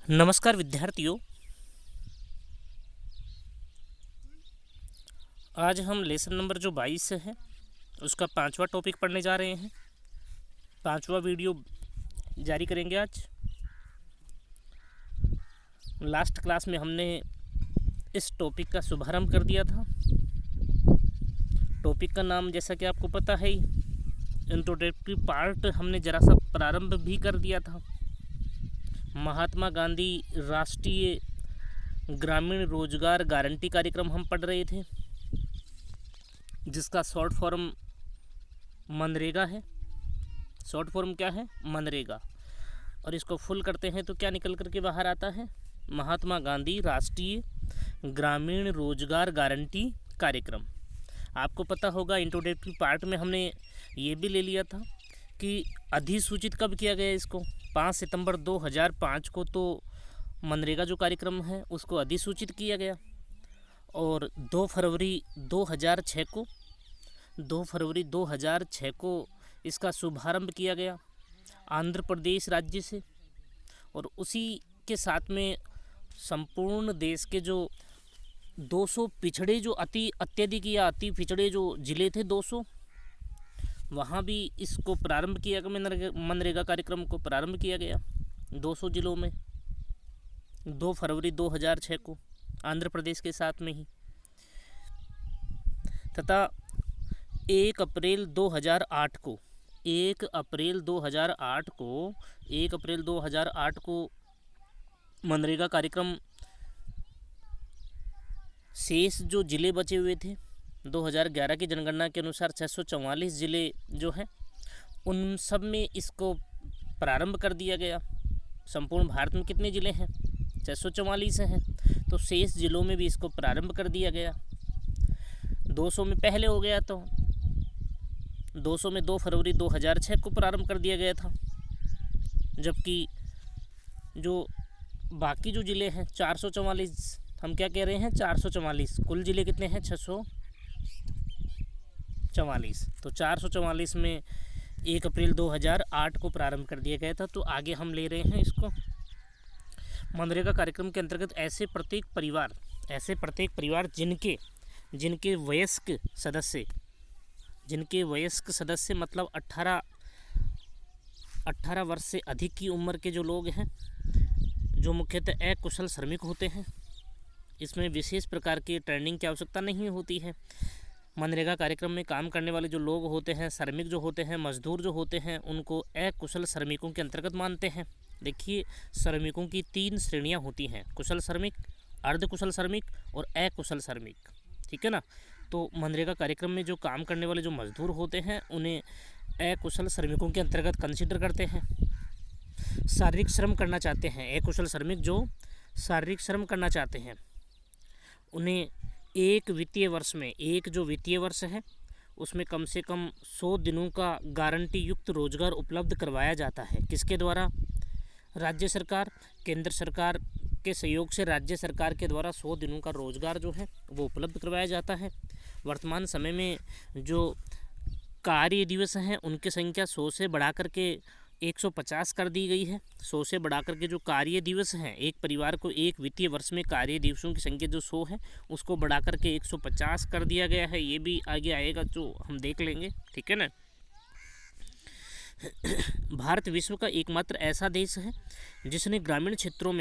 नमस्कार विद्यार्थियों। आज हम लेसन नंबर जो 22 है उसका 5वां टॉपिक पढ़ने जा रहे हैं। 5वां वीडियो जारी करेंगे आज। लास्ट क्लास में हमने इस टॉपिक का शुभारंभ कर दिया था। टॉपिक का नाम जैसा कि आपको पता है ही, इंट्रोडक्टरी पार्ट हमने ज़रा सा प्रारंभ भी कर दिया था। महात्मा गांधी राष्ट्रीय ग्रामीण रोजगार गारंटी कार्यक्रम हम पढ़ रहे थे, जिसका शॉर्ट फॉर्म मनरेगा है। शॉर्ट फॉर्म क्या है? मनरेगा। और इसको फुल करते हैं तो क्या निकल कर के बाहर आता है? महात्मा गांधी राष्ट्रीय ग्रामीण रोजगार गारंटी कार्यक्रम। आपको पता होगा इंट्रोडक्टरी पार्ट में हमने ये भी ले लिया था कि अधिसूचित कब किया गया इसको। 5 सितंबर 2005 को तो मनरेगा जो कार्यक्रम है उसको अधिसूचित किया गया, और 2 फरवरी 2006 को इसका शुभारंभ किया गया आंध्र प्रदेश राज्य से। और उसी के साथ में संपूर्ण देश के जो 200 पिछड़े जो अति अत्यधिक या अति पिछड़े जो ज़िले थे 200, वहाँ भी इसको प्रारंभ किया गया। मनरेगा कार्यक्रम को प्रारंभ किया गया 200 ज़िलों में 2 फरवरी 2006 को आंध्र प्रदेश के साथ में ही। तथा 1 अप्रैल 2008 को मनरेगा कार्यक्रम शेष जो ज़िले बचे हुए थे 2011 की जनगणना के अनुसार 644 ज़िले जो हैं उन सब में इसको प्रारंभ कर दिया गया। संपूर्ण भारत में कितने ज़िले हैं? 644 हैं, तो शेष ज़िलों में भी इसको प्रारंभ कर दिया गया। 200 में पहले हो गया, तो 200 में 2 फरवरी 2006 को प्रारंभ कर दिया गया था। जबकि जो बाकी जो ज़िले हैं 444, हम क्या कह रहे हैं 444, कुल ज़िले कितने हैं 644, तो 444 में 1 अप्रैल 2008 को प्रारंभ कर दिया गया था। तो आगे हम ले रहे हैं इसको। मनरेगा कार्यक्रम के अंतर्गत ऐसे प्रत्येक परिवार जिनके वयस्क सदस्य मतलब 18 वर्ष से अधिक की उम्र के जो लोग हैं, जो मुख्यतः अकुशल श्रमिक होते हैं, इसमें विशेष प्रकार की ट्रेनिंग की आवश्यकता नहीं होती है। मनरेगा कार्यक्रम में काम करने वाले जो लोग होते हैं, श्रमिक जो होते हैं, मजदूर जो होते हैं, उनको अकुशल श्रमिकों के अंतर्गत मानते हैं। देखिए, श्रमिकों की 3 श्रेणियां होती हैं: कुशल श्रमिक, अर्धकुशल श्रमिक और अकुशल श्रमिक। ठीक है ना। तो मनरेगा कार्यक्रम में जो काम करने वाले जो मजदूर होते हैं उन्हें अकुशल श्रमिकों के अंतर्गत कंसिडर करते हैं। शारीरिक श्रम करना चाहते हैं अकुशल श्रमिक, जो शारीरिक श्रम करना चाहते हैं उन्हें एक वित्तीय वर्ष है उसमें कम से कम 100 दिनों का गारंटी युक्त रोजगार उपलब्ध करवाया जाता है। किसके द्वारा? राज्य सरकार, केंद्र सरकार के सहयोग से राज्य सरकार के द्वारा 100 दिनों का रोजगार जो है वो उपलब्ध करवाया जाता है। वर्तमान समय में जो कार्य दिवस हैं उनकी संख्या 100 से बढ़ा करके 150 कर दी गई है। 100 से बढ़ाकर के जो कार्य दिवस हैं, एक परिवार को एक वित्तीय वर्ष में कार्य दिवसों की संख्या जो 100 है उसको बढ़ाकर के 150 कर दिया गया है। ये भी आगे आएगा जो हम देख लेंगे। ठीक है ना। भारत विश्व का एकमात्र ऐसा देश है जिसने ग्रामीण क्षेत्रों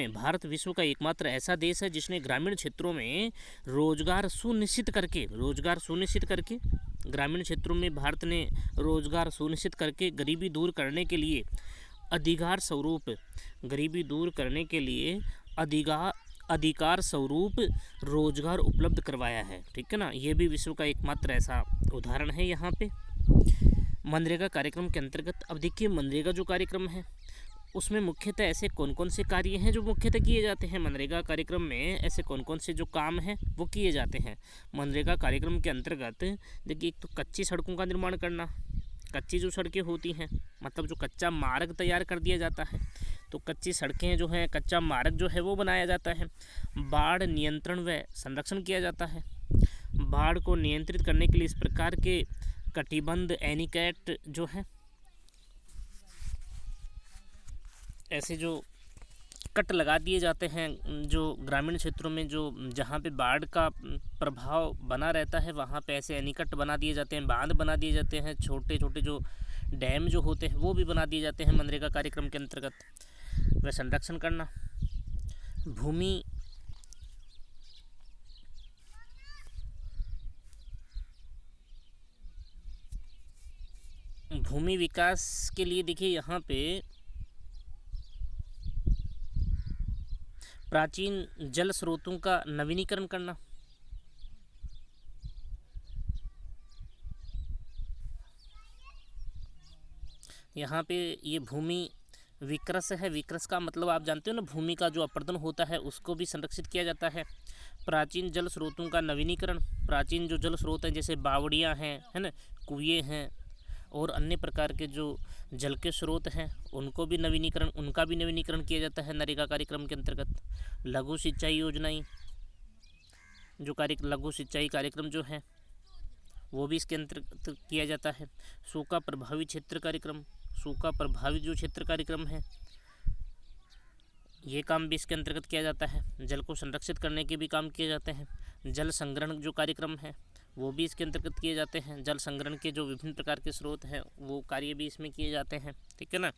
में रोजगार सुनिश्चित करके ग्रामीण क्षेत्रों में भारत ने रोजगार सुनिश्चित करके गरीबी दूर करने के लिए अधिकार स्वरूप रोजगार उपलब्ध करवाया है। ठीक है ना। ये भी विश्व का एकमात्र ऐसा उदाहरण है यहाँ पे मनरेगा कार्यक्रम के अंतर्गत। अब देखिए, मनरेगा जो कार्यक्रम है उसमें मुख्यतः ऐसे कौन कौन से कार्य हैं जो मुख्यतः किए जाते हैं। मनरेगा कार्यक्रम में ऐसे कौन कौन से जो काम हैं वो किए जाते हैं मनरेगा कार्यक्रम के अंतर्गत। देखिए, एक तो कच्ची सड़कों का निर्माण करना। कच्ची जो सड़कें होती हैं मतलब जो कच्चा मार्ग तैयार कर दिया जाता है, तो कच्ची सड़कें जो हैं, कच्चा मार्ग जो है वो बनाया जाता है। बाढ़ नियंत्रण व संरक्षण किया जाता है। बाढ़ को नियंत्रित करने के लिए इस प्रकार के कटिबंध एनीकैट जो है, ऐसे जो कट लगा दिए जाते हैं। जो ग्रामीण क्षेत्रों में जो जहाँ पे बाढ़ का प्रभाव बना रहता है वहाँ पे ऐसे एनीकट बना दिए जाते हैं, बांध बना दिए जाते हैं, छोटे छोटे जो डैम जो होते हैं वो भी बना दिए जाते हैं मनरेगा कार्यक्रम के अंतर्गत। वह संरक्षण करना, भूमि विकास के लिए देखिए यहाँ पे प्राचीन जल स्रोतों का नवीनीकरण करना, यहाँ पे ये भूमि विक्रस है। विक्रस का मतलब आप जानते हो ना, भूमि का जो अपर्दन होता है उसको भी संरक्षित किया जाता है। प्राचीन जल स्रोतों का नवीनीकरण, प्राचीन जो जल स्रोत हैं जैसे बावड़ियाँ हैं, है ना, कुएँ हैं और अन्य प्रकार के जो जल के स्रोत हैं उनका भी नवीनीकरण किया जाता है नरेगा कार्यक्रम के अंतर्गत। लघु सिंचाई योजनाएं, जो लघु सिंचाई कार्यक्रम जो है वो भी इसके अंतर्गत किया जाता है। सूखा प्रभावित क्षेत्र कार्यक्रम, सूखा प्रभावित जो क्षेत्र कार्यक्रम है ये काम भी इसके अंतर्गत किया जाता है। जल को संरक्षित करने के भी काम किए जाते हैं। जल संग्रहण जो कार्यक्रम है वो भी इसके अंतर्गत किए जाते हैं। जल संग्रहण के जो विभिन्न प्रकार के स्रोत हैं वो कार्य भी इसमें किए जाते हैं, ठीक है ना।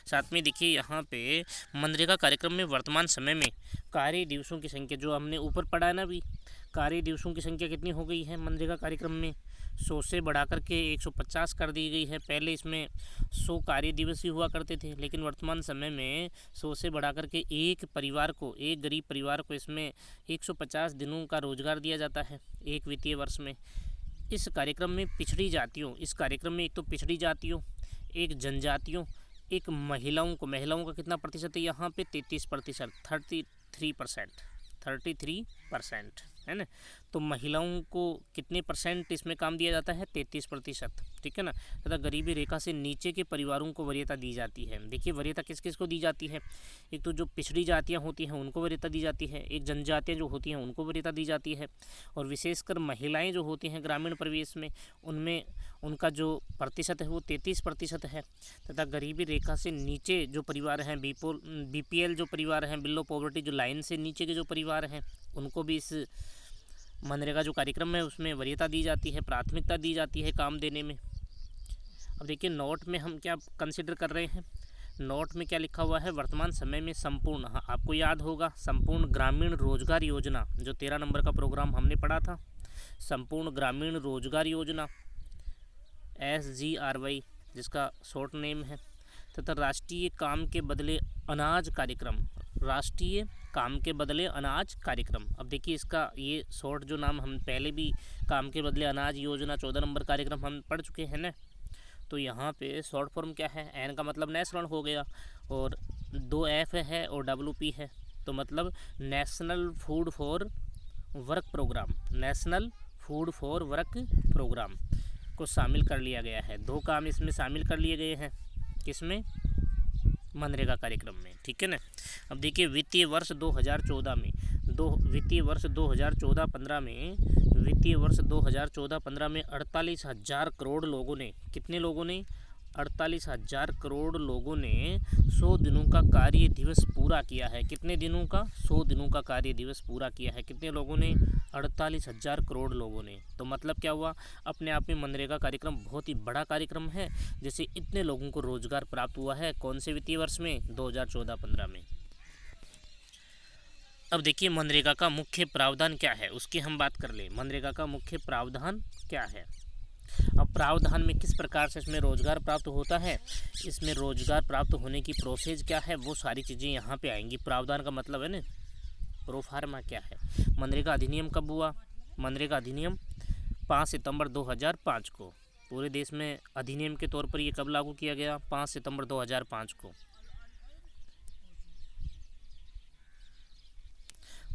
साथ में देखिए यहाँ पे मनरेगा कार्यक्रम में वर्तमान समय में कार्य दिवसों की संख्या, जो हमने ऊपर पढ़ा है ना अभी, कार्य दिवसों की संख्या कितनी हो गई है मनरेगा कार्यक्रम में, 100 से बढ़ाकर के 150 कर दी गई है। पहले इसमें 100 कार्य दिवस ही हुआ करते थे, लेकिन वर्तमान समय में 100 से बढ़ाकर के एक गरीब परिवार को इसमें 150 दिनों का रोजगार दिया जाता है एक वित्तीय वर्ष में। इस कार्यक्रम में एक तो पिछड़ी जातियों, एक जनजातियों, एक महिलाओं का कितना प्रतिशत है यहाँ पे, 33%, 33% है ना। तो महिलाओं को कितने परसेंट इसमें काम दिया जाता है, 33%, ठीक है ना। तथा गरीबी रेखा से नीचे के परिवारों को वरीयता दी जाती है। देखिए वरीयता किस किस को दी जाती है, एक तो जो पिछड़ी जातियाँ होती हैं उनको वरीयता दी जाती है, एक जनजातियाँ जो होती हैं उनको वरीयता दी जाती है, और विशेषकर महिलाएँ जो होती हैं ग्रामीण परिवेश में उनमें उनका जो प्रतिशत है वो 33% है। तथा गरीबी रेखा से नीचे जो परिवार हैं, BPL जो परिवार हैं, बिलो पॉवर्टी जो लाइन से नीचे के जो परिवार हैं उनको भी इस मनरेगा जो कार्यक्रम है उसमें वरीयता दी जाती है, प्राथमिकता दी जाती है काम देने में। अब देखिए नोट में हम क्या कंसिडर कर रहे हैं, नोट में क्या लिखा हुआ है, वर्तमान समय में संपूर्ण, हाँ आपको याद होगा संपूर्ण ग्रामीण रोजगार योजना जो 13 नंबर का प्रोग्राम हमने पढ़ा था, संपूर्ण ग्रामीण रोजगार योजना SGRY जिसका शॉर्ट नेम है, तथा राष्ट्रीय काम के बदले अनाज कार्यक्रम, राष्ट्रीय काम के बदले अनाज कार्यक्रम। अब देखिए इसका ये शॉर्ट जो नाम, हम पहले भी काम के बदले अनाज योजना 14 नंबर कार्यक्रम हम पढ़ चुके हैं ना। तो यहाँ पे शॉर्ट फॉर्म क्या है, N का मतलब नेशनल हो गया, और 2 F है और WP है, तो मतलब national food for work programme, national food for work programme को शामिल कर लिया गया है। 2 काम इसमें शामिल कर लिए गए हैं, किसमें, मनरेगा कार्यक्रम में, ठीक है ना। अब देखिए वित्तीय वर्ष 2014 में, वित्तीय वर्ष 2014-15 में, वित्तीय वर्ष 2014-15 में 48,000 करोड़ लोगों ने, कितने लोगों ने, 48,000 करोड़ लोगों ने 100 दिनों का कार्य दिवस पूरा किया है। कितने दिनों का, 100 दिनों का कार्य दिवस पूरा किया है। कितने लोगों ने, 48,000 करोड़ लोगों ने। तो मतलब क्या हुआ, अपने आप में मनरेगा कार्यक्रम बहुत ही बड़ा कार्यक्रम है, जैसे इतने लोगों को रोजगार प्राप्त हुआ है। कौन से वित्तीय वर्ष में, 2014-15 में। अब देखिए मनरेगा का मुख्य प्रावधान क्या है उसकी हम बात कर लें। मनरेगा का मुख्य प्रावधान क्या है, अब प्रावधान में किस प्रकार से इसमें रोजगार प्राप्त होता है, इसमें रोजगार प्राप्त होने की प्रोसेस क्या है, वो सारी चीज़ें यहाँ पे आएंगी। प्रावधान का मतलब है ना, प्रोफार्मा क्या है। मनरेगा अधिनियम कब हुआ, मनरेगा अधिनियम 5 सितंबर 2005 को, पूरे देश में अधिनियम के तौर पर ये कब लागू किया गया, 5 सितंबर 2005 को।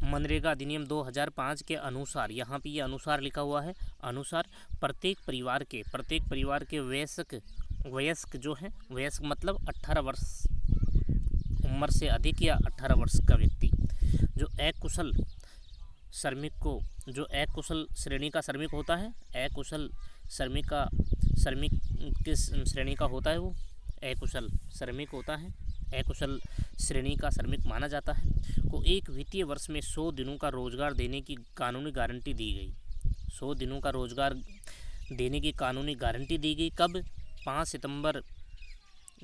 मनरेगा अधिनियम 2005 के अनुसार, यहाँ पे ये अनुसार लिखा हुआ है, अनुसार प्रत्येक परिवार के वयस्क जो है, वयस्क मतलब 18 वर्ष उम्र से अधिक या 18 वर्ष का व्यक्ति जो अकुशल श्रेणी का श्रमिक होता है, अकुशल श्रमिक किस श्रेणी का होता है, वो अकुशल श्रमिक होता है, अकुशल श्रेणी का श्रमिक माना जाता है को एक वित्तीय वर्ष में 100 दिनों का रोजगार देने की कानूनी गारंटी दी गई। 100 दिनों का रोजगार देने की कानूनी गारंटी दी गई कब? 5 सितंबर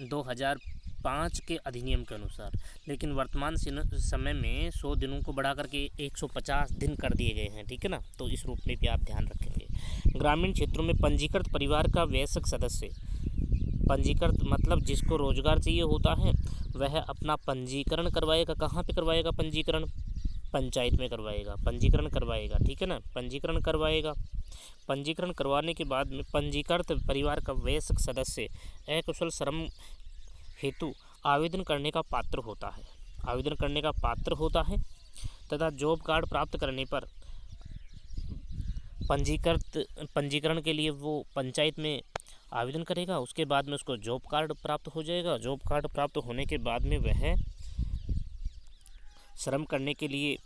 2005 के अधिनियम के अनुसार। लेकिन वर्तमान समय में 100 दिनों को बढ़ा करके 150 दिन कर दिए गए हैं, ठीक है ना। तो इस रूप में भी आप ध्यान रखेंगे। ग्रामीण क्षेत्रों में पंजीकृत परिवार का वयस्क सदस्य, पंजीकृत मतलब जिसको रोजगार चाहिए होता है वह अपना पंजीकरण करवाएगा। कहाँ पे करवाएगा पंजीकरण? पंचायत में करवाएगा, पंजीकरण करवाएगा, ठीक है ना, पंजीकरण करवाएगा। पंजीकरण करवाने के बाद में पंजीकृत परिवार का वयस्क सदस्य अकुशल श्रम हेतु आवेदन करने का पात्र होता है, आवेदन करने का पात्र होता है तथा जॉब कार्ड प्राप्त करने पर पंजीकरण के लिए वो पंचायत में आवेदन करेगा। उसके बाद में उसको जॉब कार्ड प्राप्त हो जाएगा। जॉब कार्ड प्राप्त होने के बाद में वह श्रम करने के लिए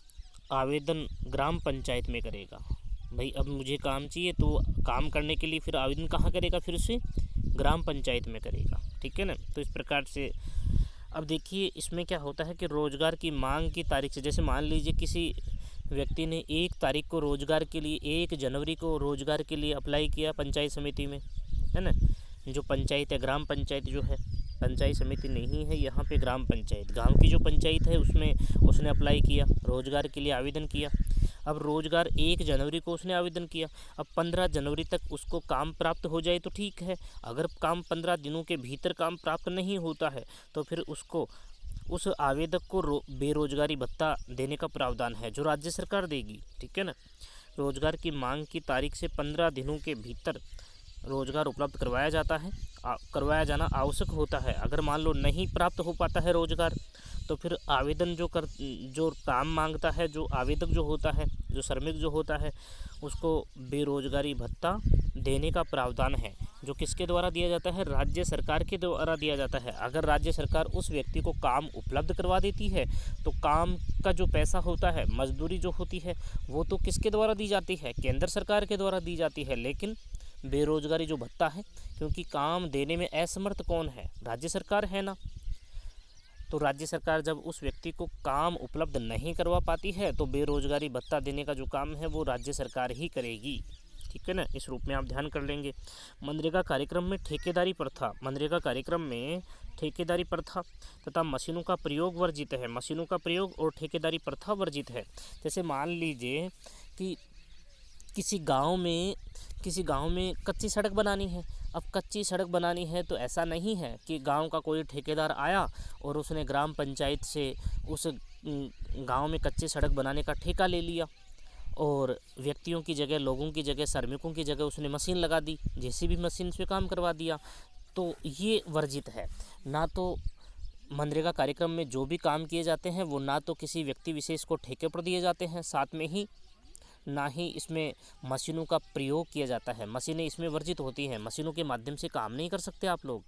आवेदन ग्राम पंचायत में करेगा। भाई अब मुझे काम चाहिए तो काम करने के लिए फिर आवेदन कहाँ करेगा? फिर से ग्राम पंचायत में करेगा, ठीक है ना। तो इस प्रकार से अब देखिए इसमें क्या होता है कि रोजगार की मांग की तारीख से, जैसे मान लीजिए किसी व्यक्ति ने 1 तारीख को रोजगार के लिए 1 जनवरी को रोजगार के लिए अप्लाई किया पंचायत समिति में, है ना। जो पंचायत है, ग्राम पंचायत जो है, पंचायत समिति नहीं है यहाँ पे, ग्राम पंचायत, गांव की जो पंचायत है उसमें उसने अप्लाई किया, रोजगार के लिए आवेदन किया। अब रोजगार 1 जनवरी को उसने आवेदन किया। अब 15 जनवरी तक उसको काम प्राप्त हो जाए तो ठीक है। अगर काम 15 दिनों के भीतर काम प्राप्त नहीं होता है तो फिर उसको, उस आवेदक को बेरोजगारी भत्ता देने का प्रावधान है जो राज्य सरकार देगी, ठीक है ना। रोजगार की मांग की तारीख से 15 दिनों के भीतर रोजगार उपलब्ध करवाया जाता है, करवाया जाना आवश्यक होता है। अगर मान लो नहीं प्राप्त हो पाता है रोजगार तो फिर आवेदन जो काम मांगता है, जो आवेदक जो होता है, जो श्रमिक जो होता है, उसको बेरोजगारी भत्ता देने का प्रावधान है जो किसके द्वारा दिया जाता है? राज्य सरकार के द्वारा दिया जाता है। अगर राज्य सरकार उस व्यक्ति को काम उपलब्ध करवा देती है तो काम का जो पैसा होता है, मजदूरी जो होती है, वो तो किसके द्वारा दी जाती है? केंद्र सरकार के द्वारा दी जाती है। लेकिन बेरोजगारी जो भत्ता है, क्योंकि काम देने में असमर्थ कौन है? राज्य सरकार है ना। तो राज्य सरकार जब उस व्यक्ति को काम उपलब्ध नहीं करवा पाती है तो बेरोजगारी भत्ता देने का जो काम है वो राज्य सरकार ही करेगी, ठीक है ना। इस रूप में आप ध्यान कर लेंगे। मनरेगा कार्यक्रम में ठेकेदारी प्रथा, मनरेगा कार्यक्रम में ठेकेदारी प्रथा तथा मशीनों का प्रयोग वर्जित है। मशीनों का प्रयोग और ठेकेदारी प्रथा वर्जित है। जैसे मान लीजिए कि किसी गांव में कच्ची सड़क बनानी है। अब कच्ची सड़क बनानी है तो ऐसा नहीं है कि गांव का कोई ठेकेदार आया और उसने ग्राम पंचायत से उस गांव में कच्ची सड़क बनाने का ठेका ले लिया और व्यक्तियों की जगह, लोगों की जगह, श्रमिकों की जगह उसने मशीन लगा दी, जेसीबी मशीन से काम करवा दिया। तो ये वर्जित है। ना तो मनरेगा कार्यक्रम में जो भी काम किए जाते हैं वो ना तो किसी व्यक्ति विशेष को ठेके पर दिए जाते हैं, साथ में ही ना ही इसमें मशीनों का प्रयोग किया जाता है। मशीनें इसमें वर्जित होती हैं। मशीनों के माध्यम से काम नहीं कर सकते आप लोग।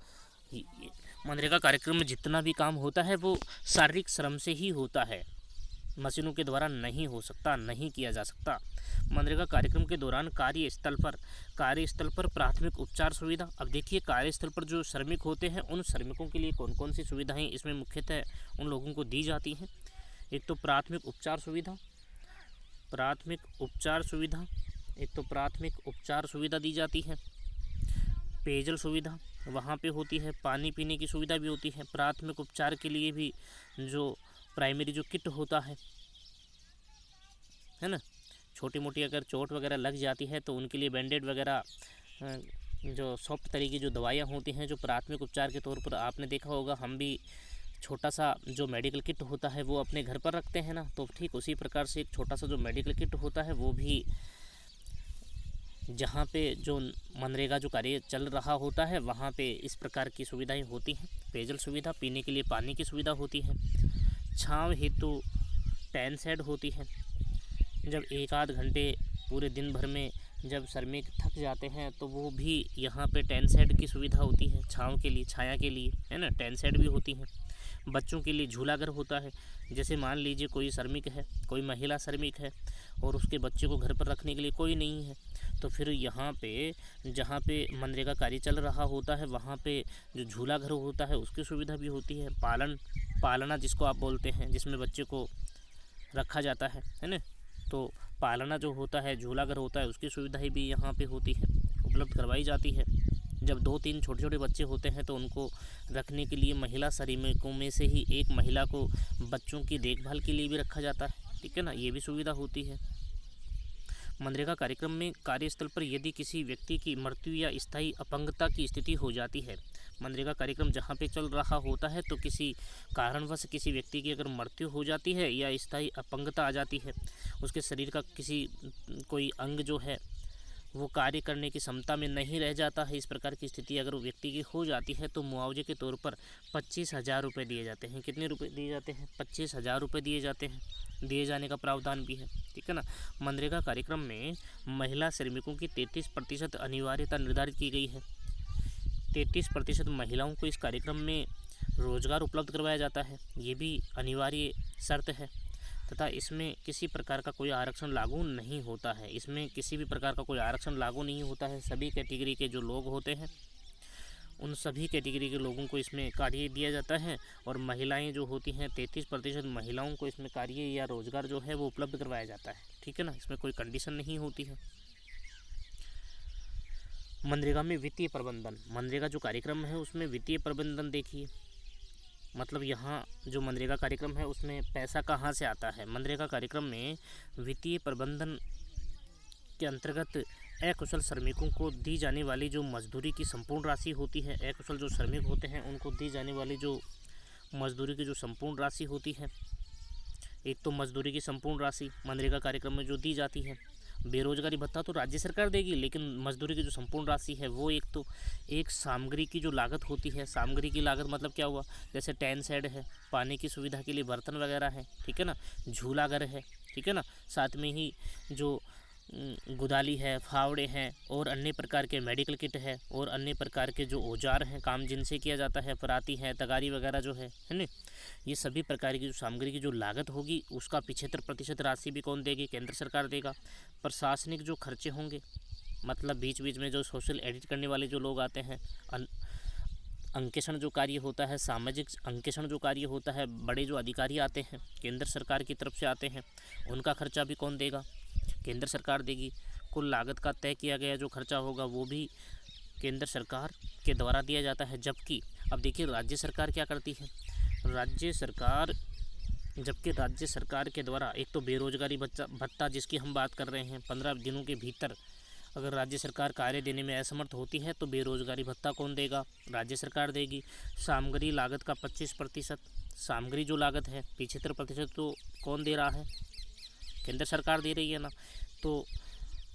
मनरेगा कार्यक्रम में जितना भी काम होता है वो शारीरिक श्रम से ही होता है, मशीनों के द्वारा नहीं हो सकता, नहीं किया जा सकता। मनरेगा कार्यक्रम के दौरान कार्यस्थल पर प्राथमिक उपचार सुविधा। अब देखिए कार्यस्थल पर जो श्रमिक होते हैं उन श्रमिकों के लिए कौन कौन सी सुविधाएं इसमें मुख्यतः उन लोगों को दी जाती हैं। एक तो प्राथमिक उपचार सुविधा दी जाती है। पेयजल सुविधा वहाँ पे होती है, पानी पीने की सुविधा भी होती है। प्राथमिक उपचार के लिए भी जो प्राइमरी जो किट होता है ना, छोटी मोटी अगर चोट वगैरह लग जाती है तो उनके लिए बैंडेड वगैरह, जो सॉफ्ट तरीके जो दवाइयाँ होती हैं जो प्राथमिक उपचार के तौर पर आपने देखा होगा, हम भी छोटा सा जो मेडिकल किट होता है वो अपने घर पर रखते हैं ना, तो ठीक उसी प्रकार से एक छोटा सा जो मेडिकल किट होता है वो भी जहाँ पे जो मनरेगा जो कार्य चल रहा होता है वहाँ पे इस प्रकार की सुविधाएं होती हैं। पेयजल सुविधा, पीने के लिए पानी की सुविधा होती है। छांव हेतु टेन शेड होती है। जब 1 आध घंटे पूरे दिन भर में जब श्रमिक थक जाते हैं तो वो भी यहाँ पे टेंट सेट की सुविधा होती है, छाँव के लिए, छाया के लिए, है ना, टेंट सेट भी होती हैं। बच्चों के लिए झूला घर होता है। जैसे मान लीजिए कोई श्रमिक है, कोई महिला श्रमिक है और उसके बच्चे को घर पर रखने के लिए कोई नहीं है, तो फिर यहाँ पे जहाँ पे मनरेगा कार्य चल रहा होता है वहाँ पे जो झूला घर होता है उसकी सुविधा भी होती है। पालना जिसको आप बोलते हैं, जिसमें बच्चे को रखा जाता है ना, तो पालना जो होता है, झूला घर होता है, उसकी सुविधाएं भी यहाँ पे होती है, उपलब्ध करवाई जाती है। जब 2-3 छोटे छोटे बच्चे होते हैं तो उनको रखने के लिए महिला श्रमिकों में से ही एक महिला को बच्चों की देखभाल के लिए भी रखा जाता है, ठीक है ना, ये भी सुविधा होती है। मनरेगा कार्यक्रम में कार्यस्थल पर यदि किसी व्यक्ति की मृत्यु या स्थायी अपंगता की स्थिति हो जाती है, मनरेगा कार्यक्रम जहाँ पे चल रहा होता है तो किसी कारणवश किसी व्यक्ति की अगर मृत्यु हो जाती है या स्थायी अपंगता आ जाती है, उसके शरीर का किसी कोई अंग जो है वो कार्य करने की क्षमता में नहीं रह जाता है, इस प्रकार की स्थिति अगर व्यक्ति की हो जाती है तो मुआवजे के तौर पर 25,000 रुपये दिए जाते हैं। कितने रुपए दिए जाते हैं? 25,000 रुपये दिए जाते हैं। दिए जाने का प्रावधान भी है, ठीक है ना। मनरेगा कार्यक्रम में महिला श्रमिकों की 33% अनिवार्यता निर्धारित की गई है। 33% महिलाओं को इस कार्यक्रम में रोजगार उपलब्ध करवाया जाता है, ये भी अनिवार्य शर्त है तथा इसमें किसी प्रकार का कोई आरक्षण लागू नहीं होता है। इसमें किसी भी प्रकार का कोई आरक्षण लागू नहीं होता है। सभी कैटेगरी के जो लोग होते हैं उन सभी कैटेगरी के लोगों को इसमें कार्य दिया जाता है और महिलाएं जो होती हैं 33% महिलाओं को इसमें कार्य या रोजगार जो है वो उपलब्ध करवाया जाता है, ठीक है ना, इसमें कोई कंडीशन नहीं होती है। मनरेगा में वित्तीय प्रबंधन, मनरेगा जो कार्यक्रम है उसमें वित्तीय प्रबंधन देखिए, मतलब यहाँ जो मनरेगा कार्यक्रम है उसमें पैसा कहाँ से आता है। मनरेगा कार्यक्रम में वित्तीय प्रबंधन के अंतर्गत अकुशल श्रमिकों को दी जाने वाली जो मजदूरी की संपूर्ण राशि होती है, अकुशल जो श्रमिक होते हैं उनको दी जाने वाली जो मजदूरी की जो संपूर्ण राशि होती है, एक तो मजदूरी की संपूर्ण राशि मनरेगा कार्यक्रम में जो दी जाती है। बेरोजगारी भत्ता तो राज्य सरकार देगी, लेकिन मजदूरी की जो संपूर्ण राशि है वो एक तो एक सामग्री की जो लागत होती है, सामग्री की लागत मतलब क्या हुआ, जैसे टेंट सेट है, पानी की सुविधा के लिए बर्तन वगैरह है, ठीक है ना, झूला घर है, ठीक है ना, साथ में ही जो गुदाली है, फावड़े हैं और अन्य प्रकार के मेडिकल किट है और अन्य प्रकार के जो औजार हैं काम जिनसे किया जाता है, पराती है, तगारी वगैरह जो है ना, ये सभी प्रकार की जो सामग्री की जो लागत होगी उसका 75% राशि भी कौन देगी? केंद्र सरकार देगा। प्रशासनिक जो खर्चे होंगे, मतलब बीच बीच में जो सोशल एडिट करने वाले जो लोग आते हैं, अंकेक्षण जो कार्य होता है, सामाजिक अंकेक्षण जो कार्य होता है, बड़े जो अधिकारी आते हैं केंद्र सरकार की तरफ से आते हैं, उनका खर्चा भी कौन देगा? केंद्र सरकार देगी। कुल लागत का तय किया गया जो खर्चा होगा वो भी केंद्र सरकार के द्वारा दिया जाता है। जबकि अब देखिए राज्य सरकार क्या करती है, राज्य सरकार के द्वारा एक तो बेरोजगारी भत्ता जिसकी हम बात कर रहे हैं, 15 दिनों के भीतर अगर राज्य सरकार कार्य देने में असमर्थ होती है तो बेरोजगारी भत्ता कौन देगा? राज्य सरकार देगी। सामग्री लागत का 25%, सामग्री जो लागत है 75% तो कौन दे रहा है? केंद्र सरकार दे रही है ना। तो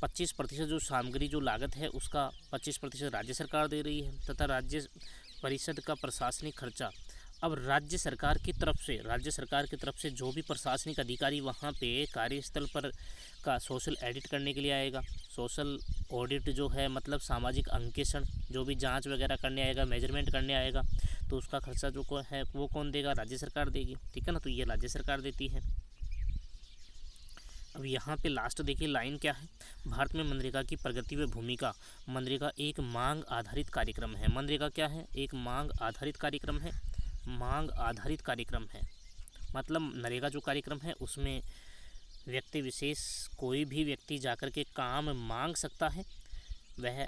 25% जो सामग्री जो लागत है उसका 25% राज्य सरकार दे रही है तथा राज्य परिषद का प्रशासनिक खर्चा अब राज्य सरकार की तरफ से जो भी प्रशासनिक अधिकारी वहाँ पे कार्यस्थल पर का सोशल एडिट करने के लिए आएगा, सोशल ऑडिट जो है मतलब सामाजिक अंकेक्षण जो भी जांच वगैरह करने आएगा, मेजरमेंट करने आएगा, तो उसका खर्चा जो है वो कौन देगा? राज्य सरकार देगी, ठीक है ना। तो ये राज्य सरकार देती है। अब यहाँ पे लास्ट देखिए लाइन क्या है, भारत में मनरेगा की प्रगति व भूमिका। मनरेगा एक मांग आधारित कार्यक्रम है। मनरेगा क्या है? एक मांग आधारित कार्यक्रम है। मांग आधारित कार्यक्रम है मतलब नरेगा जो कार्यक्रम है उसमें व्यक्ति विशेष कोई भी व्यक्ति जाकर के काम मांग सकता है, वह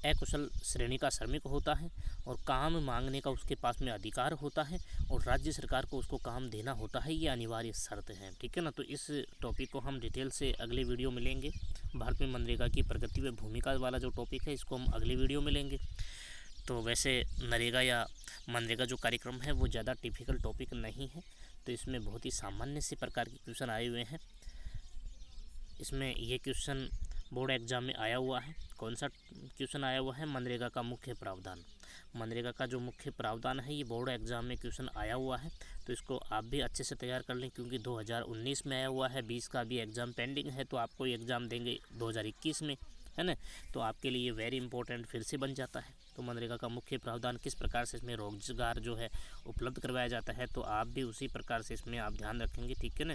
अकुशल श्रेणी का श्रमिक होता है और काम मांगने का उसके पास में अधिकार होता है और राज्य सरकार को उसको काम देना होता है, ये अनिवार्य शर्त है, ठीक है ना। तो इस टॉपिक को हम डिटेल से अगले वीडियो में लेंगे। भारत में मनरेगा की प्रगति व भूमिका वाला जो टॉपिक है इसको हम अगले वीडियो में लेंगे। तो वैसे नरेगा या मनरेगा जो कार्यक्रम है वो ज़्यादा टिपिकल टॉपिक नहीं है, तो इसमें बहुत ही सामान्य से प्रकार के क्वेश्चन आए हुए हैं। इसमें ये क्वेश्चन बोर्ड एग्जाम में आया हुआ है। कौन सा क्वेश्चन आया हुआ है? मनरेगा का मुख्य प्रावधान। मनरेगा का जो मुख्य प्रावधान है ये बोर्ड एग्जाम में क्वेश्चन आया हुआ है, तो इसको आप भी अच्छे से तैयार कर लें क्योंकि 2019 में आया हुआ है, 20 का भी एग्ज़ाम पेंडिंग है, तो आपको एग्ज़ाम देंगे 2021 में, है ना। तो आपके लिए वेरी इंपॉर्टेंट फिर से बन जाता है। तो मनरेगा का मुख्य प्रावधान किस प्रकार से इसमें रोजगार जो है उपलब्ध करवाया जाता है, तो आप भी उसी प्रकार से इसमें आप ध्यान रखेंगे, ठीक है ना।